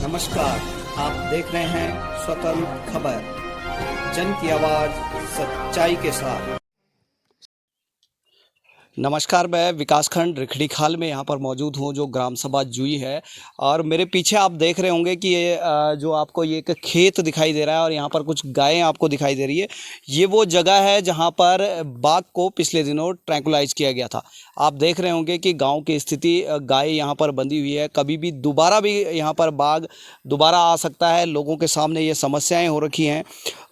नमस्कार, आप देख रहे हैं स्वतंत्र खबर, जन की आवाज सच्चाई के साथ। नमस्कार, मैं विकासखंड रिखड़ीखाल में यहाँ पर मौजूद हूँ जो ग्राम सभा जुई है। और मेरे पीछे आप देख रहे होंगे कि ये जो आपको ये एक खेत दिखाई दे रहा है और यहाँ पर कुछ गायें आपको दिखाई दे रही है। ये वो जगह है जहाँ पर बाघ को पिछले दिनों ट्रैंकुलाइज किया गया था। आप देख रहे होंगे कि गांव की स्थिति, गाय यहाँ पर बंधी हुई है, कभी भी दोबारा भी यहाँ पर बाघ दोबारा आ सकता है। लोगों के सामने ये समस्याएँ हो रखी हैं।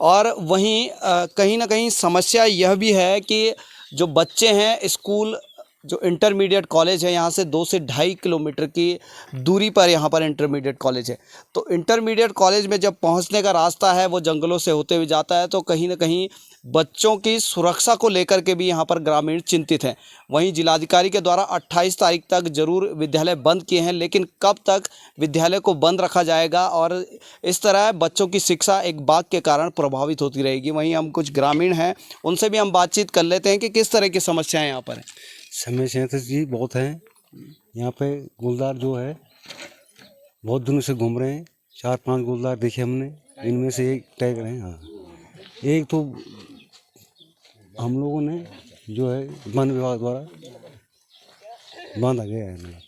और वहीं कहीं ना कहीं समस्या यह भी है कि जो बच्चे हैं स्कूल, जो इंटरमीडिएट कॉलेज है, यहाँ से 2 से 2.5 किलोमीटर की दूरी पर यहाँ पर इंटरमीडिएट कॉलेज है। तो इंटरमीडिएट कॉलेज में जब पहुँचने का रास्ता है वो जंगलों से होते हुए जाता है, तो कहीं ना कहीं बच्चों की सुरक्षा को लेकर के भी यहाँ पर ग्रामीण चिंतित हैं। वहीं जिलाधिकारी के द्वारा 28 तारीख तक जरूर विद्यालय बंद किए हैं, लेकिन कब तक विद्यालय को बंद रखा जाएगा और इस तरह बच्चों की शिक्षा एक बाघ के कारण प्रभावित होती रहेगी। वहीं हम कुछ ग्रामीण हैं, उनसे भी हम बातचीत कर लेते हैं कि किस तरह की समस्याएं यहाँ पर हैं। समस्याएं तो जी बहुत हैं। यहाँ पे गुलदार जो है बहुत दिनों से घूम रहे हैं। 4-5 गुलदार देखे हमने, इनमें से एक टैग रहे हैं। हाँ, एक तो हम लोगों ने जो है वन विभाग द्वारा बांधा गया है।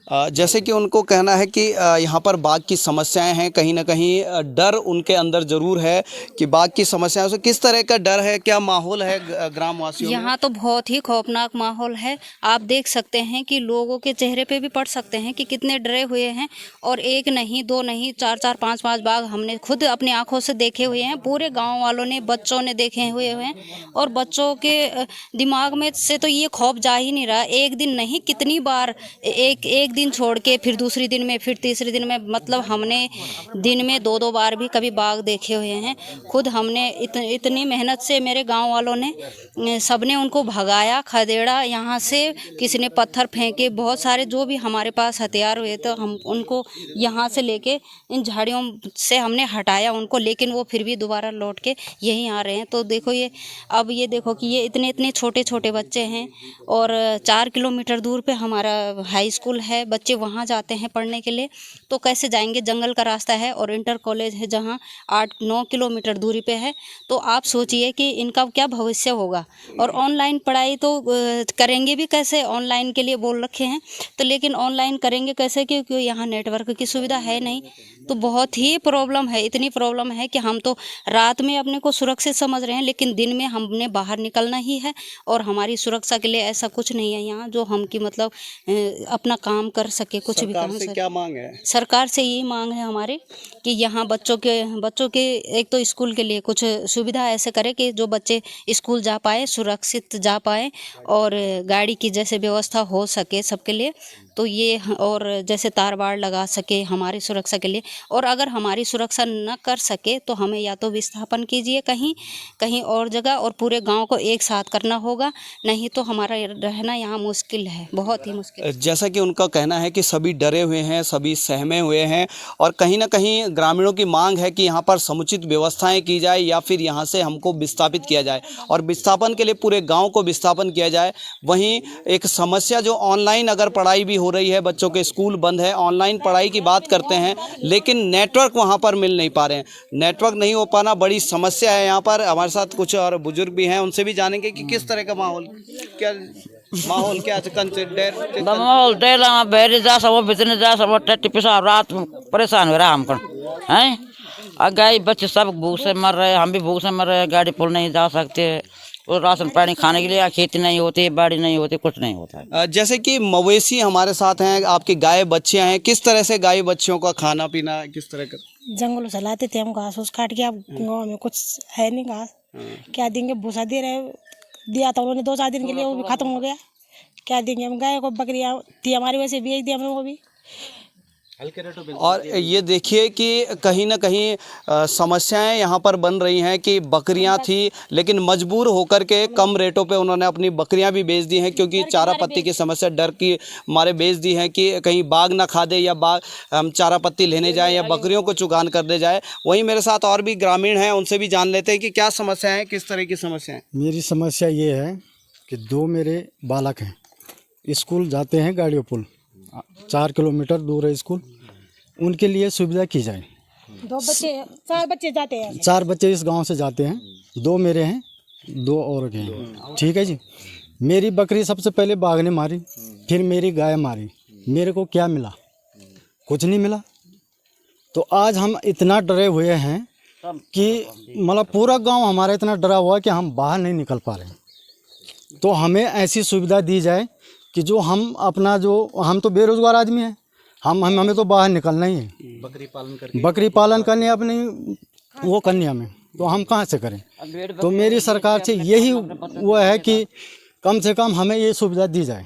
जैसे कि उनको कहना है कि यहाँ पर बाघ की समस्याएं हैं, कहीं ना कहीं डर उनके अंदर ज़रूर है कि बाघ की समस्याओं से किस तरह का डर है, क्या माहौल है ग्रामवासियों में? यहाँ तो बहुत ही खौफनाक माहौल है। आप देख सकते हैं कि लोगों के चेहरे पे भी पढ़ सकते हैं कि कितने डरे हुए हैं। और एक नहीं, दो नहीं, 4-4, 5-5 बाघ हमने खुद अपनी आंखों से देखे हुए हैं। पूरे गाँव वालों ने, बच्चों ने देखे हुए हैं। और बच्चों के दिमाग में से तो ये खौफ जा ही नहीं रहा। एक दिन नहीं, कितनी बार एक दिन छोड़ के फिर दूसरी दिन में, फिर तीसरे दिन में, मतलब हमने दिन में 2-2 बार भी कभी बाघ देखे हुए हैं। खुद हमने इतनी मेहनत से, मेरे गांव वालों ने सबने उनको भगाया, खदेड़ा यहाँ से। किसी ने पत्थर फेंके, बहुत सारे जो भी हमारे पास हथियार हुए तो हम उनको यहाँ से लेके इन झाड़ियों से हमने हटाया उनको, लेकिन वो फिर भी दोबारा लौट के यहीं आ रहे हैं। तो देखो ये, अब ये देखो कि ये इतने छोटे छोटे बच्चे हैं और 4 किलोमीटर दूर पे हमारा हाई स्कूल है। बच्चे वहाँ जाते हैं पढ़ने के लिए, तो कैसे जाएंगे? जंगल का रास्ता है और इंटर कॉलेज है जहाँ 8-9 किलोमीटर दूरी पे है। तो आप सोचिए कि इनका क्या भविष्य होगा। और ऑनलाइन पढ़ाई तो करेंगे भी कैसे? ऑनलाइन के लिए बोल रखे हैं, तो लेकिन ऑनलाइन करेंगे कैसे, क्योंकि यहाँ नेटवर्क की सुविधा है नहीं। तो बहुत ही प्रॉब्लम है, इतनी प्रॉब्लम है कि हम तो रात में अपने को सुरक्षित समझ रहे हैं, लेकिन दिन में हमने बाहर निकलना ही है। और हमारी सुरक्षा के लिए ऐसा कुछ नहीं है यहाँ जो हम की मतलब अपना काम कर सके, कुछ भी काम। सरकार से क्या मांग है? सरकार से यही मांग है हमारे कि यहाँ बच्चों के एक तो स्कूल के लिए कुछ सुविधा ऐसे करे कि जो बच्चे स्कूल जा पाए, सुरक्षित जा पाए, और गाड़ी की जैसे व्यवस्था हो सके सबके लिए। तो ये, और जैसे तार बाड़ लगा सके हमारी सुरक्षा के लिए। और अगर हमारी सुरक्षा न कर सके तो हमें या तो विस्थापन कीजिए कहीं और जगह, और पूरे गांव को एक साथ करना होगा, नहीं तो हमारा रहना यहाँ मुश्किल है, बहुत ही मुश्किल। जैसा कि उनका कहना है कि सभी डरे हुए हैं, सभी सहमे हुए हैं और कहीं ना कहीं ग्रामीणों की मांग है कि यहाँ पर समुचित व्यवस्थाएं की जाए या फिर यहाँ से हमको विस्थापित किया जाए, और विस्थापन के लिए पूरे गांव को विस्थापन किया जाए। वहीं एक समस्या जो ऑनलाइन अगर पढ़ाई भी हो रही है, बच्चों के स्कूल बंद है, ऑनलाइन पढ़ाई की बात करते हैं, लेकिन नेटवर्क वहाँ पर मिल नहीं पा रहे हैं। नेटवर्क नहीं हो पाना बड़ी समस्या है यहाँ पर। हमारे साथ कुछ और बुजुर्ग भी हैं, उनसे भी जानेंगे कि किस तरह का माहौल क्या माहौल डेला बेरे जा सब बितने जा सब टट्टी पिसाब रात परेशान हो रहा हमको हैं। और गाय बच्चे सब भूख से मर रहे हैं, हम भी भूख से मर रहे हैं। गाड़ी पुल नहीं जा सकते, और राशन पानी खाने के लिए खेती नहीं होती, बाड़ी नहीं होती, कुछ नहीं होता है। जैसे कि मवेशी हमारे साथ हैं, आपके गाय बच्चे हैं, किस तरह से गाय बच्चियों का खाना पीना किस तरह का? जंगलों से लाते थे हम घास उस काट के। अब गाँव में कुछ है नहीं घास, क्या देंगे? भूसा दे रहे, दिया था उन्होंने 2-4 दिन के लिए, वो भी खत्म हो गया। क्या देंगे हम? गाय को, बकरियां थी हमारी, वैसे बेच दी हमने वो भी। और ये देखिए कि कहीं ना कहीं समस्याएं यहाँ पर बन रही हैं कि बकरियां थी, लेकिन मजबूर होकर के कम रेटों पे उन्होंने अपनी बकरियां भी बेच दी हैं, क्योंकि चारा पत्ती की समस्या डर की मारे बेच दी हैं कि कहीं बाघ ना खा दे, या बाघ हम चारा पत्ती लेने जाएं या बकरियों को चुगान कर दे जाए। वहीं मेरे साथ और भी ग्रामीण हैं, उनसे भी जान लेते हैं कि क्या समस्या है, किस तरह की समस्या है। मेरी समस्या ये है कि 2 मेरे बालक हैं, स्कूल जाते हैं गाड़ियों पुल, 4 किलोमीटर दूर है स्कूल। उनके लिए सुविधा की जाए। 4 बच्चे जाते हैं। 4 बच्चे इस गांव से जाते हैं, 2 मेरे हैं, 2 और के हैं। ठीक है जी। मेरी बकरी सबसे पहले बाघ ने मारी, फिर मेरी गाय मारी। मेरे को क्या मिला? कुछ नहीं मिला। तो आज हम इतना डरे हुए हैं कि मतलब पूरा गांव हमारा इतना डरा हुआ है कि हम बाहर नहीं निकल पा रहे। तो हमें ऐसी सुविधा दी जाए कि जो हम अपना हम तो बेरोजगार आदमी हैं, हमें तो बाहर निकलना ही है, बकरी पालन करनी है, अपनी वो करनी है हमें, तो हम कहाँ से करें? तो मेरी सरकार से यही वो है कि कम से कम हमें ये सुविधा दी जाए।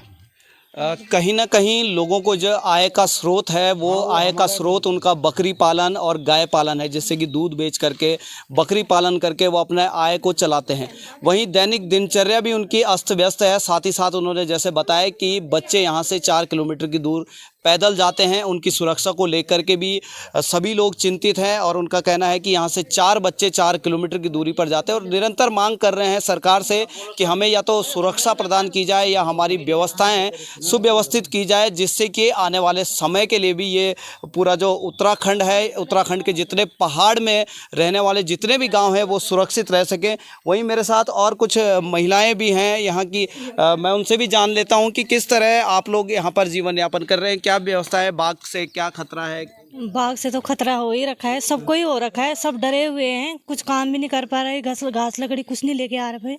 कहीं ना कहीं लोगों को जो आय का स्रोत है वो आय का स्रोत उनका बकरी पालन और गाय पालन है, जिससे कि दूध बेच करके बकरी पालन करके वो अपने आय को चलाते हैं। वहीं दैनिक दिनचर्या भी उनकी अस्त व्यस्त है। साथ ही साथ उन्होंने जैसे बताया कि बच्चे यहाँ से 4 किलोमीटर की दूर पैदल जाते हैं। उनकी सुरक्षा को लेकर के भी सभी लोग चिंतित हैं और उनका कहना है कि यहाँ से 4 बच्चे 4 किलोमीटर की दूरी पर जाते हैं और निरंतर मांग कर रहे हैं सरकार से कि हमें या तो सुरक्षा प्रदान की जाए या हमारी व्यवस्थाएं सुव्यवस्थित की जाए, जिससे कि आने वाले समय के लिए भी ये पूरा जो उत्तराखंड है, उत्तराखंड के जितने पहाड़ में रहने वाले जितने भी गाँव हैं वो सुरक्षित रह सकें। वहीं मेरे साथ और कुछ महिलाएँ भी हैं यहाँ की, मैं उनसे भी जान लेता हूँ कि किस तरह आप लोग यहाँ पर जीवन यापन कर रहे हैं, क्या व्यवस्था है, बाघ से क्या खतरा है? बाघ से तो खतरा हो ही रखा है, सबको ही हो रखा है, सब डरे हुए हैं, कुछ काम भी नहीं कर पा रहे, घास लकड़ी कुछ नहीं लेके आ रहे।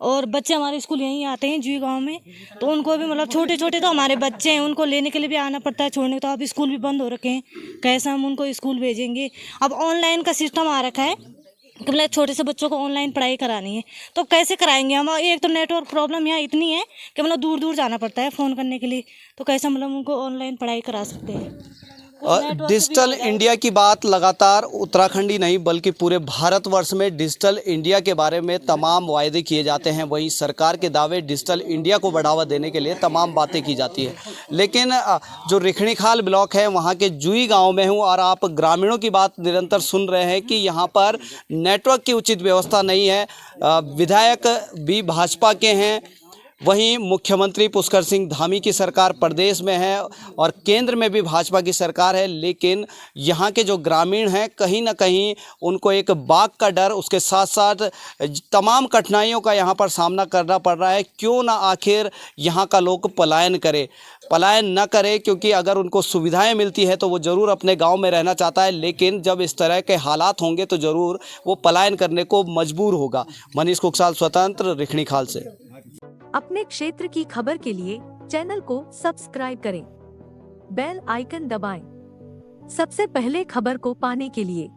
और बच्चे हमारे स्कूल यहीं आते हैं जुई गांव में, तो उनको भी मतलब छोटे छोटे तो हमारे बच्चे हैं, उनको लेने के लिए भी आना पड़ता है, छोड़ने तो अब स्कूल भी बंद हो रखे हैं, कैसे हम उनको स्कूल भेजेंगे? अब ऑनलाइन का सिस्टम आ रखा है कि मतलब छोटे से बच्चों को ऑनलाइन पढ़ाई करानी है, तो कैसे कराएंगे हम? एक तो नेटवर्क प्रॉब्लम यहाँ इतनी है कि मतलब दूर दूर जाना पड़ता है फ़ोन करने के लिए, तो कैसे मतलब उनको ऑनलाइन पढ़ाई करा सकते हैं? डिजिटल इंडिया की बात लगातार उत्तराखंड ही नहीं बल्कि पूरे भारतवर्ष में डिजिटल इंडिया के बारे में तमाम वायदे किए जाते हैं। वहीं सरकार के दावे डिजिटल इंडिया को बढ़ावा देने के लिए तमाम बातें की जाती है। लेकिन जो रिखणीखाल ब्लॉक है वहाँ के जुई गांव में हूँ और आप ग्रामीणों की बात निरंतर सुन रहे हैं कि यहाँ पर नेटवर्क की उचित व्यवस्था नहीं है। विधायक भी भाजपा के हैं, वहीं मुख्यमंत्री पुष्कर सिंह धामी की सरकार प्रदेश में है और केंद्र में भी भाजपा की सरकार है, लेकिन यहाँ के जो ग्रामीण हैं कहीं ना कहीं उनको एक बाघ का डर, उसके साथ साथ तमाम कठिनाइयों का यहाँ पर सामना करना पड़ रहा है। क्यों ना आखिर यहाँ का लोग पलायन न करे, क्योंकि अगर उनको सुविधाएं मिलती है तो वो ज़रूर अपने गांव में रहना चाहता है, लेकिन जब इस तरह के हालात होंगे तो ज़रूर वो पलायन करने को मजबूर होगा। मनीष कुकसाल, स्वतंत्र, रिखणीखाल से। अपने क्षेत्र की खबर के लिए चैनल को सब्सक्राइब करें, बेल आइकन दबाएं। सबसे पहले खबर को पाने के लिए